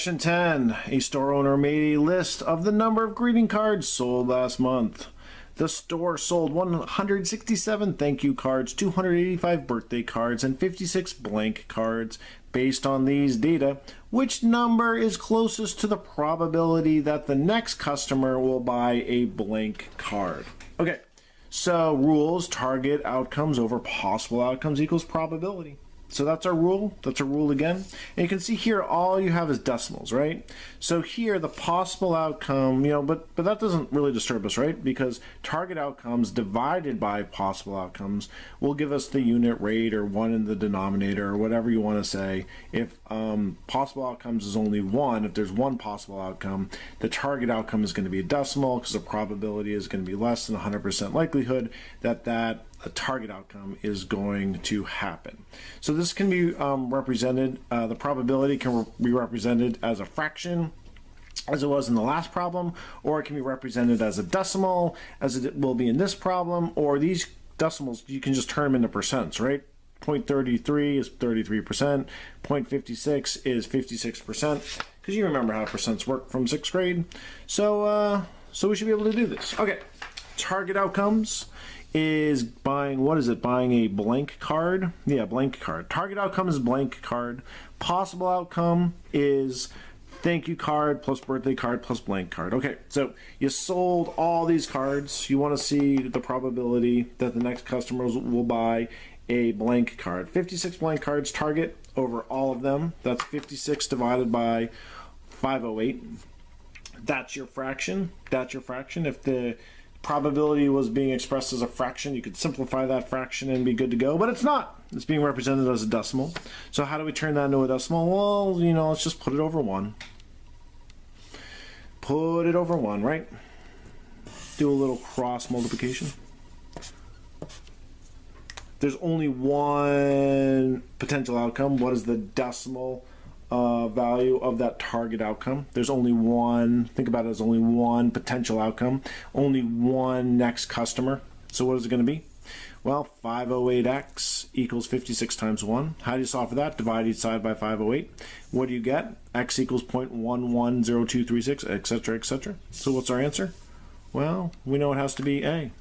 Section 10, a store owner made a list of the number of greeting cards sold last month. The store sold 167 thank you cards, 285 birthday cards, and 56 blank cards. Based on these data, which number is closest to the probability that the next customer will buy a blank card? Okay, so rules, target outcomes over possible outcomes equals probability. So that's our rule. That's a rule again. And you can see here all you have is decimals, right? So here the possible outcome, but that doesn't really disturb us, right? Because target outcomes divided by possible outcomes will give us the unit rate or 1 in the denominator or whatever you want to say. If possible outcomes is only 1, if there's one possible outcome, the target outcome is going to be a decimal because the probability is going to be less than 100% likelihood that a target outcome is going to happen. So this can be represented, the probability can be represented as a fraction, as it was in the last problem, or it can be represented as a decimal, as it will be in this problem, or these decimals, you can just turn them into percents, right? 0.33 is 33%, 0.56 is 56%, because you remember how percents work from 6th grade. So we should be able to do this. Okay, target outcomes is buying, what is it? Buying a blank card? Yeah, blank card. Target outcome is blank card. Possible outcome is thank you card plus birthday card plus blank card. Okay, so you sold all these cards. You want to see the probability that the next customers will buy a blank card. 56 blank cards, target over all of them. That's 56 divided by 508. That's your fraction. That's your fraction. If the probability was being expressed as a fraction, you could simplify that fraction and be good to go, but it's not. It's being represented as a decimal. So how do we turn that into a decimal? Well, let's just put it over 1. Put it over 1, right? Do a little cross multiplication. There's only one potential outcome. What is the decimal value of that target outcome? There's only one. Think about it as only one potential outcome, only one next customer. So what is it going to be? Well, 508x equals 56 times 1. How do you solve for that? Divide each side by 508. What do you get? X equals 0.110236, etc., etc. So what's our answer? Well, we know it has to be A,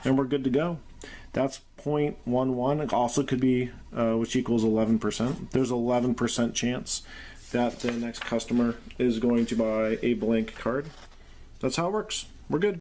and we're good to go. That's 0.11. It also could be, which equals 11%. There's 11% chance that the next customer is going to buy a blank card. That's how it works. We're good.